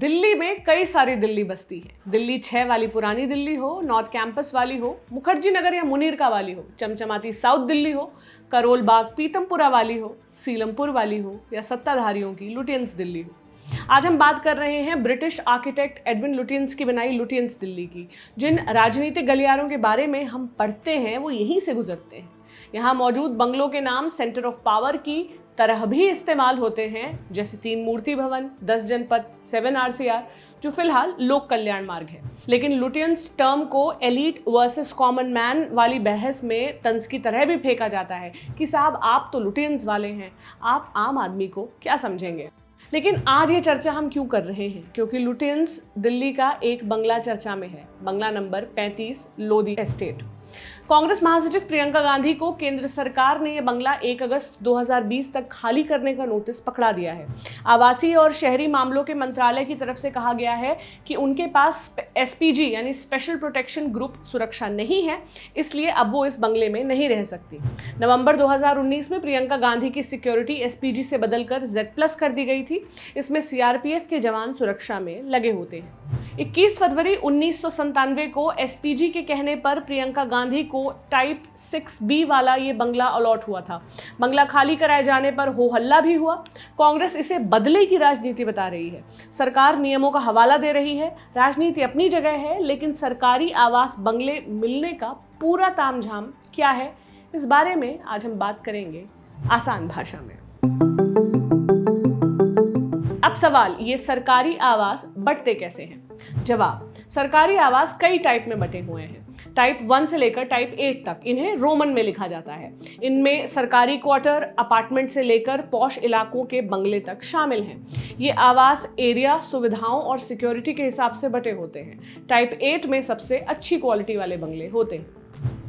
दिल्ली में कई सारी दिल्ली बस्ती है। दिल्ली 6 वाली पुरानी दिल्ली हो, नॉर्थ कैंपस वाली हो, मुखर्जी नगर या मुनीरका वाली हो, चमचमाती साउथ दिल्ली हो, करोल बाग पीतमपुरा वाली हो, सीलमपुर वाली हो या सत्ताधारियों की लुटियंस दिल्ली हो। आज हम बात कर रहे हैं ब्रिटिश आर्किटेक्ट एडविन लुटियंस की बनाई लुटियंस दिल्ली की। जिन राजनीतिक गलियारों के बारे में हम पढ़ते हैं वो यहीं से गुजरते हैं। यहाँ मौजूद बंगलों के नाम सेंटर ऑफ पावर की तरह भी इस्तेमाल होते हैं, जैसे 3 मूर्ति भवन, 10 जनपद, 7 RCR, जो फिलहाल लोक कल्याण मार्ग है। लेकिन लुटियंस टर्म को एलीट वर्सेस कॉमन मैन वाली बहस में तंज की तरह भी फेंका जाता है कि साहब आप तो लुटियंस वाले हैं, आप आम आदमी को क्या समझेंगे। लेकिन आज ये चर्चा हम क्यों कर रहे हैं? क्योंकि लुटियंस दिल्ली का एक बंगला चर्चा में है, बंगला नंबर 35 लोधी एस्टेट। कांग्रेस महासचिव प्रियंका गांधी को केंद्र सरकार ने यह बंगला 1 अगस्त 2020 तक खाली करने का नोटिस पकड़ा दिया है। आवासीय और शहरी मामलों के मंत्रालय की तरफ से कहा गया है कि उनके पास SPG यानी स्पेशल प्रोटेक्शन ग्रुप सुरक्षा नहीं है, इसलिए अब वो इस बंगले में नहीं रह सकती। नवंबर 2019 में प्रियंका गांधी की सिक्योरिटी SPG से बदलकर Z+ कर दी गई थी। इसमें CRPF के जवान सुरक्षा में लगे होते हैं। 21 फरवरी 1997 को SPG के कहने पर प्रियंका गांधी को टाइप 6B वाला ये बंगला अलॉट हुआ था। बंगला खाली कराए जाने पर हो हल्ला भी हुआ। कांग्रेस इसे बदले की राजनीति बता रही है। सरकार नियमों का हवाला दे रही है। राजनीति अपनी जगह है, लेकिन सरकारी आवास बंगले मिलने का पूरा तामझाम क्या है, इस बारे में आज हम बात करेंगे आसान भाषा में। अब सवाल, ये सरकारी आवास बंटते कैसे हैं? जवाब, सरकारी आवास कई टाइप में बटे हुए हैं। टाइप 1 से लेकर टाइप 8 तक इन्हें रोमन में लिखा जाता है। इनमें सरकारी क्वार्टर, अपार्टमेंट से लेकर पॉश इलाकों के बंगले तक शामिल हैं। ये आवास एरिया, सुविधाओं और सिक्योरिटी के हिसाब से बटे होते हैं। टाइप 8 में सबसे अच्छी क्वालिटी वाले बंगले होते हैं।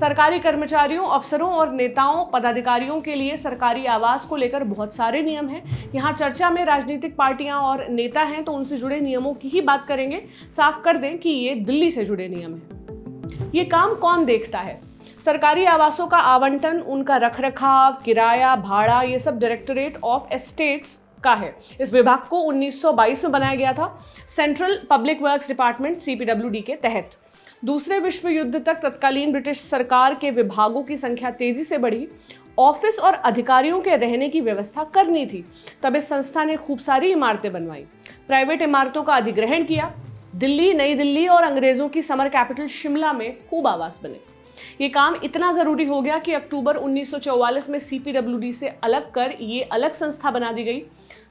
सरकारी कर्मचारियों, अफसरों और नेताओं, पदाधिकारियों के लिए सरकारी आवास को लेकर बहुत सारे नियम हैं। यहाँ चर्चा में राजनीतिक पार्टियां और नेता हैं, तो उनसे जुड़े नियमों की ही बात करेंगे। साफ कर दें कि ये दिल्ली से जुड़े नियम हैं। ये काम कौन देखता है? सरकारी आवासों का आवंटन, उनका रखरखाव, किराया, भाड़ा, ये सब डायरेक्टरेट ऑफ एस्टेट्स का है। इस विभाग को 1922 में बनाया गया था, central public works department CPWD के तहत। दूसरे विश्व युद्ध तक तत्कालीन ब्रिटिश सरकार के विभागों की संख्या तेजी से बढ़ी। ऑफिस और अधिकारियों के रहने की व्यवस्था करनी थी, तब इस संस्था ने खूब सारी इमारतें बनवाई, प्राइवेट इमारतों का अधिग्रहण किया। दिल्ली, नई दिल्ली और अंग्रेजों की समर कैपिटल शिमला में खूब आवास बने। ये काम इतना जरूरी हो गया कि अक्टूबर 1944 में CPWD से अलग कर ये अलग संस्था बना दी गई।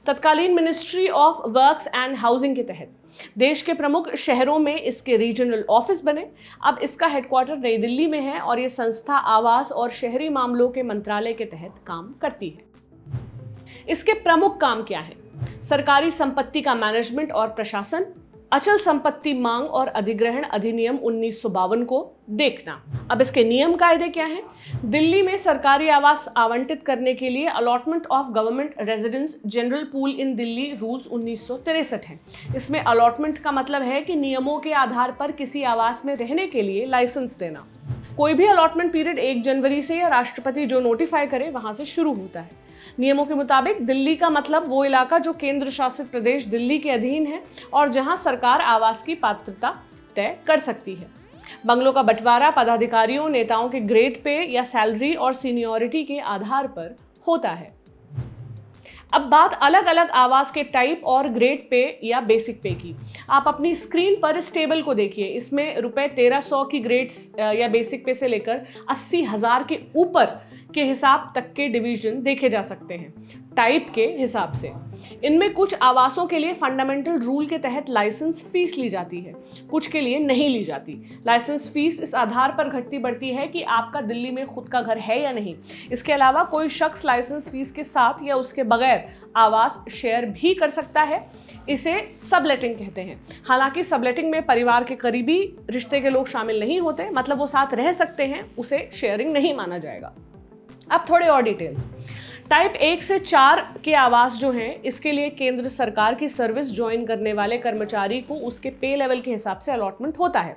तत्कालीन ministry of works and housing के तहत देश के प्रमुख शहरों में इसके रीजनल ऑफिस बने। अब इसका हेडक्वार्टर नई दिल्ली में है और ये संस्था आवास और शहरी मामलों के मंत्रालय के तहत काम करती है। इसके प्रमुख काम क्या है? सरकारी संपत्ति का मैनेजमेंट और प्रशासन, अचल संपत्ति मांग और अधिग्रहण अधिनियम 1952 को देखना। अब इसके नियम कायदे क्या हैं? दिल्ली में सरकारी आवास आवंटित करने के लिए allotment of government residence general pool in Delhi rules 1963 हैं। इसमें अलॉटमेंट का मतलब है कि नियमों के आधार पर किसी आवास में रहने के लिए लाइसेंस देना। कोई भी अलॉटमेंट पीरियड 1 जनवरी से या राष्ट्रपति जो नोटिफाई करे वहां से शुरू होता है। नियमों के मुताबिक दिल्ली का मतलब वो इलाका जो केंद्र शासित प्रदेश दिल्ली के अधीन है और जहां सरकार आवास की पात्रता तय कर सकती है। बंगलों का बंटवारा पदाधिकारियों, नेताओं के ग्रेड पे या सैलरी और सीनियरिटी के आधार पर होता है। अब बात अलग अलग आवास के टाइप और ग्रेड पे या बेसिक पे की। आप अपनी स्क्रीन पर इस टेबल को देखिए। इसमें रुपए 1300 की ग्रेड्स या बेसिक पे से लेकर 80,000 के ऊपर के हिसाब तक के डिवीजन देखे जा सकते हैं टाइप के हिसाब से। इनमें कुछ आवासों के लिए फंडामेंटल रूल के तहत लाइसेंस फीस ली जाती है, कुछ के लिए नहीं ली जाती। लाइसेंस फीस इस आधार पर घटती बढ़ती है कि आपका दिल्ली में खुद का घर है या नहीं। इसके अलावा कोई शख्स लाइसेंस फीस के साथ या उसके बगैर आवास शेयर भी कर सकता है। इसे सबलेटिंग कहते हैं। हालांकि सबलेटिंग में परिवार के करीबी रिश्ते के लोग शामिल नहीं होते, मतलब वो साथ रह सकते हैं, उसे शेयरिंग नहीं माना जाएगा। अब थोड़े और डिटेल्स। टाइप 1 से 4 के आवास जो हैं, इसके लिए केंद्र सरकार की सर्विस ज्वाइन करने वाले कर्मचारी को उसके पे लेवल के हिसाब से अलॉटमेंट होता है।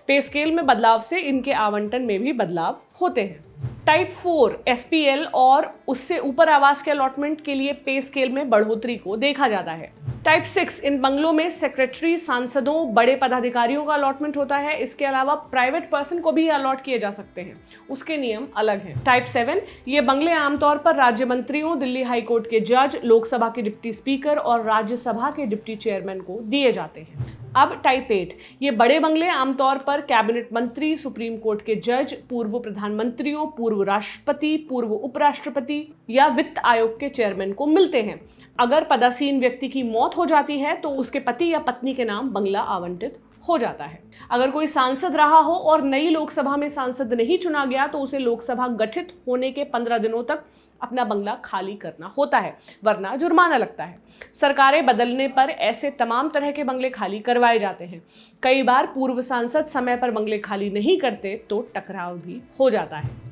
पे स्केल में बदलाव से इनके आवंटन में भी बदलाव होते हैं। टाइप 4 SPL और उससे ऊपर आवास के अलॉटमेंट के लिए पे स्केल में बढ़ोतरी को देखा जाता है। टाइप 6, इन बंगलों में सेक्रेटरी, सांसदों, बड़े पदाधिकारियों का अलॉटमेंट होता है। इसके अलावा प्राइवेट पर्सन को भी अलॉट किए जा सकते हैं, उसके नियम अलग हैं। टाइप 7, ये बंगले आमतौर पर राज्य मंत्रियों, दिल्ली हाई कोर्ट के जज, लोकसभा के डिप्टी स्पीकर और राज्यसभा के डिप्टी चेयरमैन को दिए जाते हैं। अब टाइप 8, ये बड़े बंगले आमतौर पर कैबिनेट मंत्री, सुप्रीम कोर्ट के जज, पूर्व प्रधानमंत्रियों, पूर्व राष्ट्रपति, पूर्व उपराष्ट्रपति या वित्त आयोग के चेयरमैन को मिलते हैं। अगर पदासीन व्यक्ति की मौत हो जाती है तो उसके पति या पत्नी के नाम बंगला आवंटित हो जाता है। अगर कोई सांसद रहा हो और नई लोकसभा में सांसद नहीं चुना गया तो उसे लोकसभा गठित होने के 15 दिनों तक अपना बंगला खाली करना होता है, वरना जुर्माना लगता है। सरकारें बदलने पर ऐसे तमाम तरह के बंगले खाली करवाए जाते हैं। कई बार पूर्व सांसद समय पर बंगले खाली नहीं करते तो टकराव भी हो जाता है।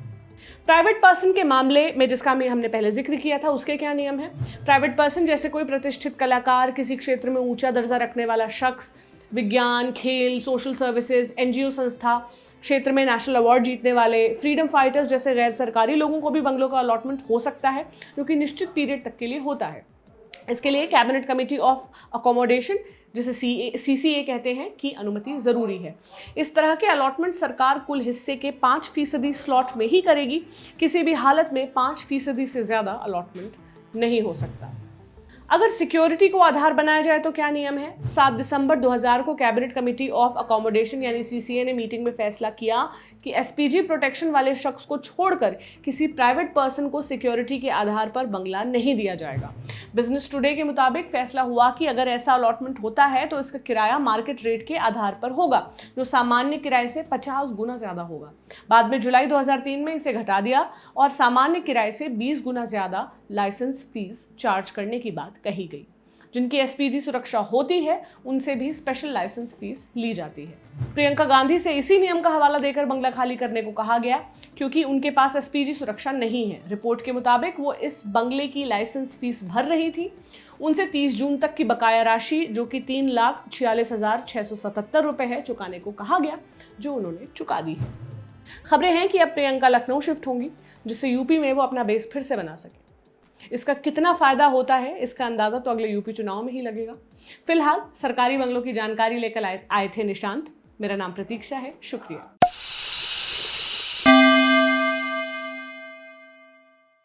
प्राइवेट पर्सन के मामले में, जिसका हमने पहले जिक्र किया था, उसके क्या नियम हैं? प्राइवेट पर्सन जैसे कोई प्रतिष्ठित कलाकार, किसी क्षेत्र में ऊंचा दर्जा रखने वाला शख्स, विज्ञान, खेल, सोशल सर्विसेज, एनजीओ संस्था क्षेत्र में नेशनल अवार्ड जीतने वाले, फ्रीडम फाइटर्स जैसे गैर सरकारी लोगों को भी बंगलों का अलॉटमेंट हो सकता है, जो कि निश्चित पीरियड तक के लिए होता है। इसके लिए कैबिनेट कमेटी ऑफ अकोमोडेशन, जिसे CCA कहते हैं, की अनुमति जरूरी है। इस तरह के अलॉटमेंट सरकार कुल हिस्से के 5% स्लॉट में ही करेगी। किसी भी हालत में 5% से ज्यादा अलॉटमेंट नहीं हो सकता। अगर सिक्योरिटी को आधार बनाया जाए तो क्या नियम है? 7 दिसंबर 2000 को कैबिनेट कमेटी ऑफ अकोमोडेशन यानी CCA ने मीटिंग में फैसला किया कि SPG प्रोटेक्शन वाले शख्स को छोड़कर किसी प्राइवेट पर्सन को सिक्योरिटी के आधार पर बंगला नहीं दिया जाएगा। बिजनेस टुडे के मुताबिक फैसला हुआ कि अगर ऐसा अलॉटमेंट होता है तो इसका किराया मार्केट रेट के आधार पर होगा, जो सामान्य किराए से 50 गुना ज्यादा होगा। बाद में जुलाई 2003 में इसे घटा दिया और सामान्य किराए से 20 गुना ज्यादा लाइसेंस फीस चार्ज करने की बात कही गई। जिनकी SPG सुरक्षा होती है उनसे भी स्पेशल लाइसेंस फीस ली जाती है। प्रियंका गांधी से इसी नियम का हवाला देकर बंगला खाली करने को कहा गया, क्योंकि उनके पास SPG सुरक्षा नहीं है। रिपोर्ट के मुताबिक वो इस बंगले की लाइसेंस फीस भर रही थी। उनसे 30 जून तक की बकाया राशि, जो कि 3,46,677 रुपए है, चुकाने को कहा गया, जो उन्होंने चुका दी है। खबरें हैं कि अब प्रियंका लखनऊ शिफ्ट होंगी, जिससे यूपी में वो अपना बेस फिर से बना सके। इसका कितना फायदा होता है, इसका अंदाजा तो अगले यूपी चुनाव में ही लगेगा। फिलहाल सरकारी बंगलों की जानकारी लेकर आए थे निशांत। मेरा नाम प्रतीक्षा है। शुक्रिया।